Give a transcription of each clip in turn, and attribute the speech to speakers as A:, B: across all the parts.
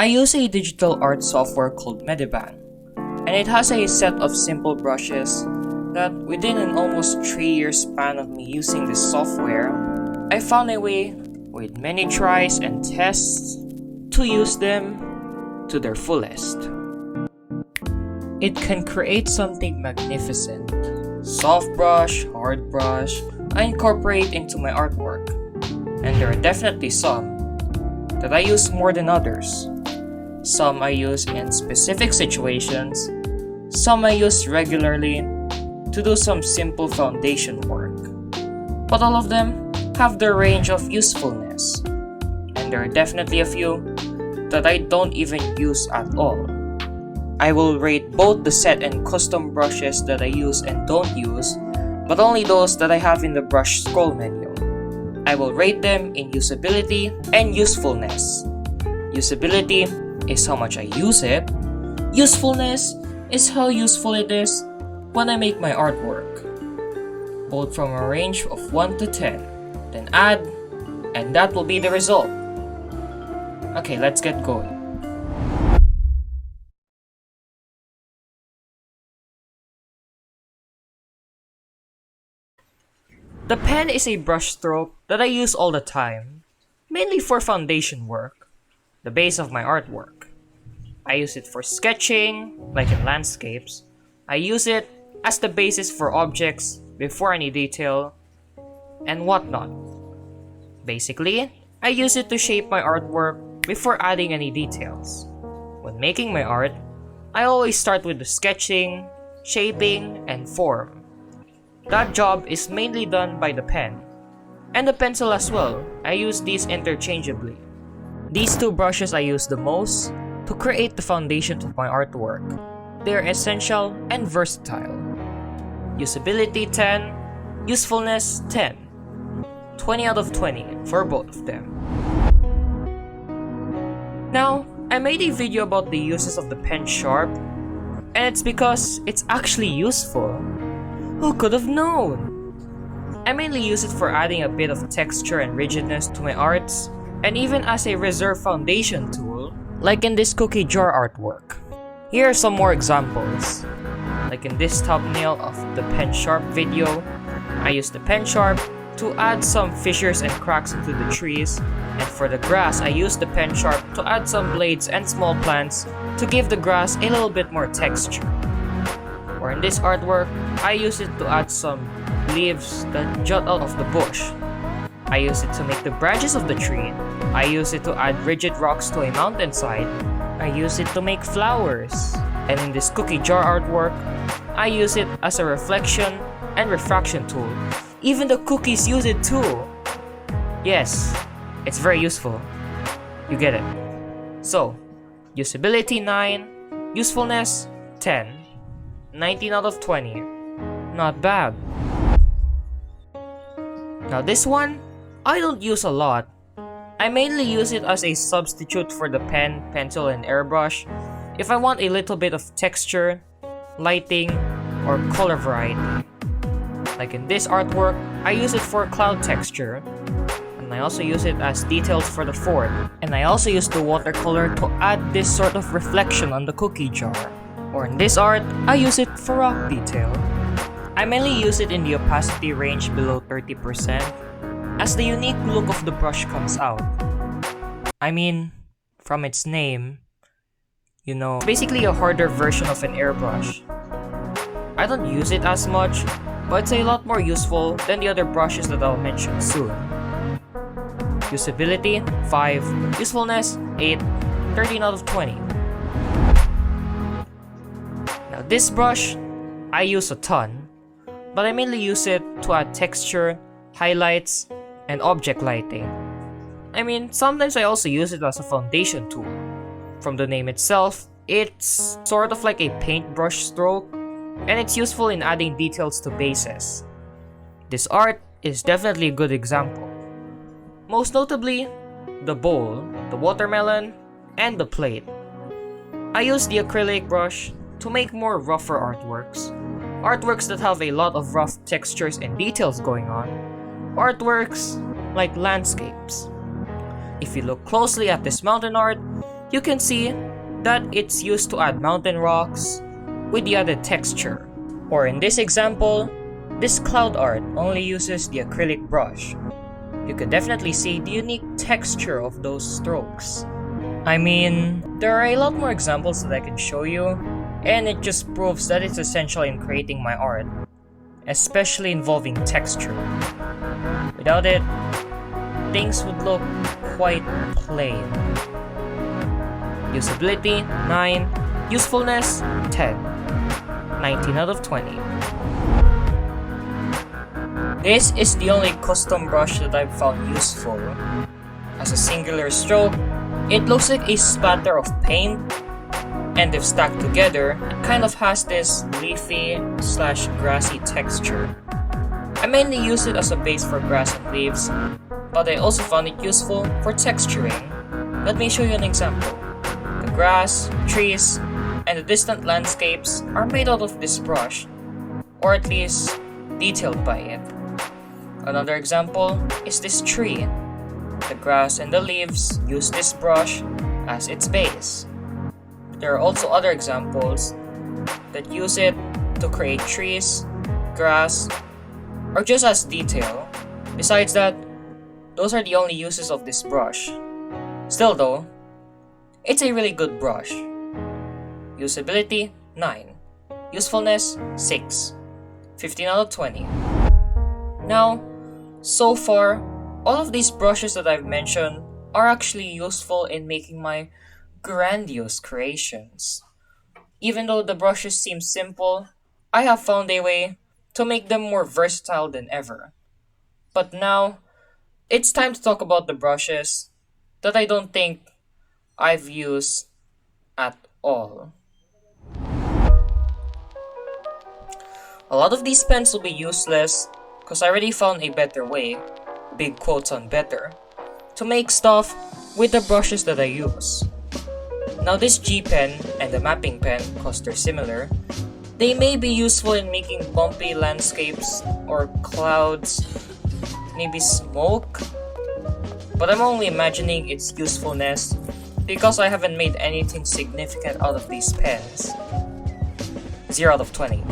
A: I use a digital art software called Medibang, and it has a set of simple brushes that within an almost 3-year span of me using this software, I found a way, with many tries and tests, to use them to their fullest. It can create something magnificent. Soft brush, hard brush, I incorporate into my artwork, and there are definitely some that I use more than others. Some I use in specific situations, some I use regularly to do some simple foundation work. But all of them have their range of usefulness, and there are definitely a few that I don't even use at all. I will rate both the set and custom brushes that I use and don't use, but only those that I have in the brush scroll menu. I will rate them in usability and usefulness. Usability is how much I use it. Usefulness is how useful it is when I make my artwork. Both from a range of 1 to 10. Then add, and that will be the result. Okay, let's get going. The pen is a brush stroke that I use all the time, mainly for foundation work, the base of my artwork. I use it for sketching, like in landscapes. I use it as the basis for objects before any detail, and whatnot. Basically, I use it to shape my artwork before adding any details. When making my art, I always start with the sketching, shaping, and form. That job is mainly done by the pen, and the pencil as well. I use these interchangeably. These two brushes I use the most to create the foundation of my artwork. They are essential and versatile. Usability 10, usefulness 10. 20 out of 20 for both of them. Now, I made a video about the uses of the pen sharp, and it's because it's actually useful. Who could have known? I mainly use it for adding a bit of texture and rigidness to my arts, and even as a reserve foundation tool, like in this cookie jar artwork. Here are some more examples. Like in this thumbnail of the pen sharp video, I used the pen sharp to add some fissures and cracks into the trees, and for the grass I used the pen sharp to add some blades and small plants to give the grass a little bit more texture. Or in this artwork, I use it to add some leaves that jut out of the bush. I use it to make the branches of the tree. I use it to add rigid rocks to a mountainside. I use it to make flowers. And in this cookie jar artwork, I use it as a reflection and refraction tool. Even the cookies use it too. Yes, it's very useful. You get it. So, usability 9, usefulness 10. 19 out of 20. Not bad. Now this one, I don't use a lot. I mainly use it as a substitute for the pen, pencil, and airbrush if I want a little bit of texture, lighting, or color variety. Like in this artwork, I use it for cloud texture, and I also use it as details for the fort, and I also use the watercolor to add this sort of reflection on the cookie jar. Or in this art, I use it for rock detail. I mainly use it in the opacity range below 30% as the unique look of the brush comes out. I mean, from its name, you know, basically a harder version of an airbrush. I don't use it as much, but it's a lot more useful than the other brushes that I'll mention soon. Usability 5, usefulness 8, 13 out of 20. Now this brush, I use a ton, but I mainly use it to add texture, highlights, and object lighting. I mean, sometimes I also use it as a foundation tool. From the name itself, it's sort of like a paintbrush stroke, and it's useful in adding details to bases. This art is definitely a good example. Most notably, the bowl, the watermelon, and the plate. I use the acrylic brush to make more rougher artworks that have a lot of rough textures and details going on, artworks like landscapes. If you look closely at this mountain art, you can see that it's used to add mountain rocks with the added texture. Or in this example, this cloud art only uses the acrylic brush. You can definitely see the unique texture of those strokes. I mean, there are a lot more examples that I can show you, and it just proves that it's essential in creating my art, especially involving texture. Without it, things would look quite plain. Usability 9, usefulness 10, 19 out of 20. This is the only custom brush that I've found useful. As a singular stroke, it looks like a spatter of paint, and if stacked together, it kind of has this leafy/grassy texture. I mainly use it as a base for grass and leaves, but I also found it useful for texturing. Let me show you an example. The grass, trees, and the distant landscapes are made out of this brush, or at least detailed by it. Another example is this tree. The grass and the leaves use this brush as its base. There are also other examples that use it to create trees, grass, or just as detail. Besides that, those are the only uses of this brush. Still though, it's a really good brush. Usability 9, usefulness 6, 15 out of 20. Now, so far, all of these brushes that I've mentioned are actually useful in making my grandiose creations. Even though the brushes seem simple, I have found a way to make them more versatile than ever. But now, it's time to talk about the brushes that I don't think I've used at all. A lot of these pens will be useless because I already found a better way, big quotes on better, to make stuff with the brushes that I use. Now this G pen and the mapping pen, because they're similar, they may be useful in making bumpy landscapes or clouds, maybe smoke, but I'm only imagining its usefulness because I haven't made anything significant out of these pens. 0 out of 20.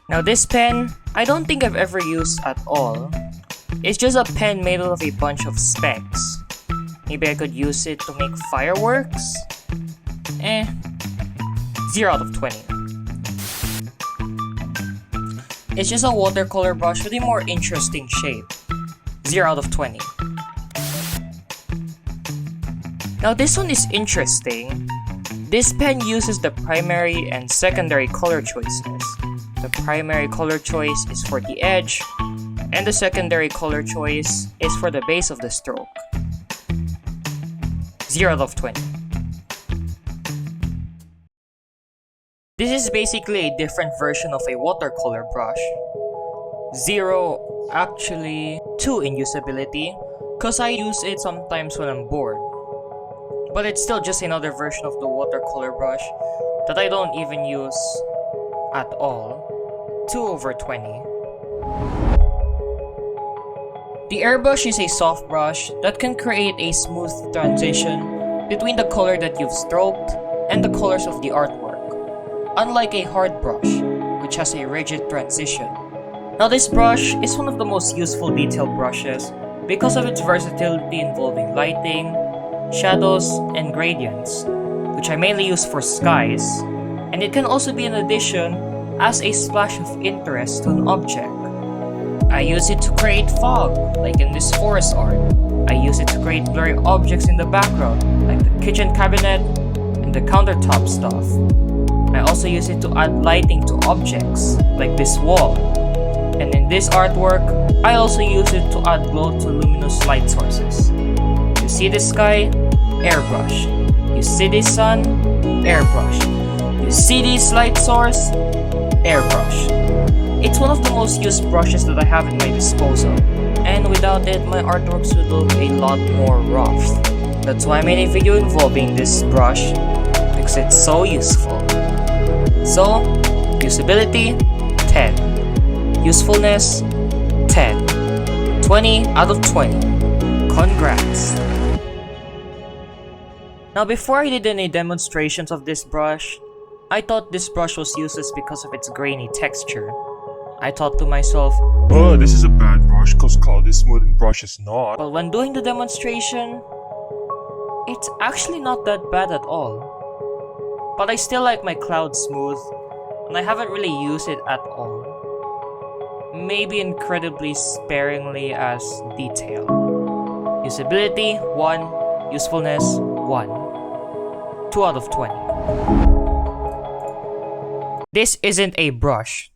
A: Now this pen, I don't think I've ever used at all. It's just a pen made out of a bunch of specks. Maybe I could use it to make fireworks? 0 out of 20. It's just a watercolor brush with a more interesting shape. 0 out of 20. Now this one is interesting. This pen uses the primary and secondary color choices. The primary color choice is for the edge, and the secondary color choice is for the base of the stroke. 0 out of 20. This is basically a different version of a watercolor brush. 0, actually 2 in usability, cause I use it sometimes when I'm bored. But it's still just another version of the watercolor brush that I don't even use at all. 2 over 20. The airbrush is a soft brush that can create a smooth transition between the color that you've stroked and the colors of the artwork, unlike a hard brush, which has a rigid transition. Now this brush is one of the most useful detail brushes because of its versatility involving lighting, shadows, and gradients, which I mainly use for skies, and it can also be an addition as a splash of interest to an object. I use it to create fog, like in this forest art. I use it to create blurry objects in the background, like the kitchen cabinet and the countertop stuff. I also use it to add lighting to objects, like this wall. And in this artwork, I also use it to add glow to luminous light sources. You see this sky? Airbrush. You see this sun? Airbrush. You see this light source? Airbrush. It's one of the most used brushes that I have at my disposal, and without it, my artworks would look a lot more rough. That's why I made a video involving this brush, because it's so useful. So, usability 10, usefulness 10, 20 out of 20. Congrats! Now before I did any demonstrations of this brush, I thought this brush was useless because of its grainy texture. I thought to myself,
B: oh, this is a bad brush cause cloud is smooth and brush is not.
A: but when doing the demonstration, it's actually not that bad at all. But I still like my cloud smooth, and I haven't really used it at all. Maybe incredibly sparingly as detail. Usability 1, usefulness 1. 2 out of 20. This isn't a brush,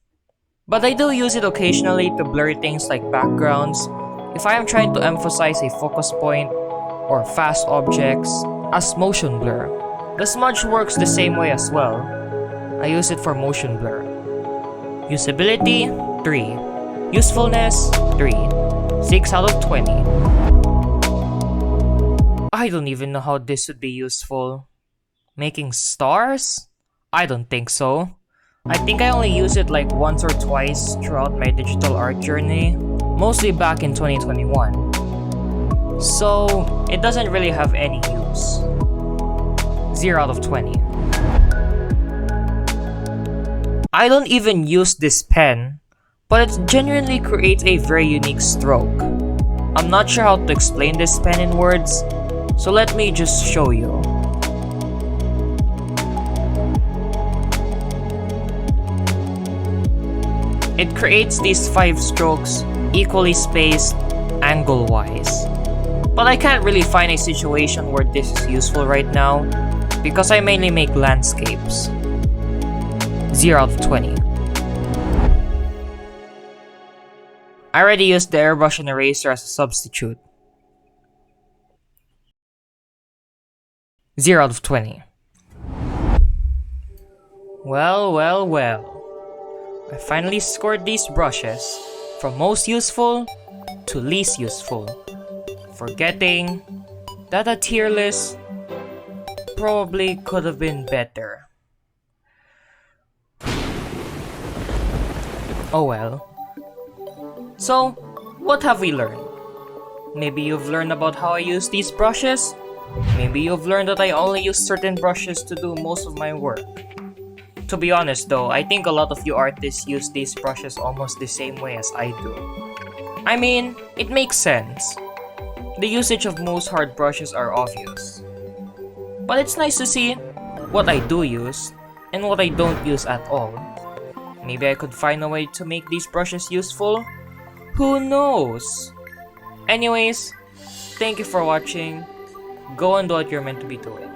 A: but I do use it occasionally to blur things like backgrounds if I am trying to emphasize a focus point or fast objects as motion blur. The smudge works the same way as well. I use it for motion blur. Usability 3. Usefulness 3. 6 out of 20. I don't even know how this would be useful. Making stars? I don't think so. I think I only used it like once or twice throughout my digital art journey, mostly back in 2021. So, it doesn't really have any use. 0 out of 20. I don't even use this pen, but it genuinely creates a very unique stroke. I'm not sure how to explain this pen in words, so let me just show you. It creates these 5 strokes, equally spaced, angle-wise. But I can't really find a situation where this is useful right now, because I mainly make landscapes. 0 out of 20. I already used the airbrush and eraser as a substitute. 0 out of 20. Well. I finally scored these brushes from most useful to least useful, forgetting that a tier list probably could have been better. Oh well. So, what have we learned? Maybe you've learned about how I use these brushes. Maybe you've learned that I only use certain brushes to do most of my work. To be honest though, I think a lot of you artists use these brushes almost the same way as I do. I mean, it makes sense. The usage of most hard brushes are obvious. But it's nice to see what I do use and what I don't use at all. Maybe I could find a way to make these brushes useful? Who knows? Anyways, thank you for watching. Go and do what you're meant to be doing.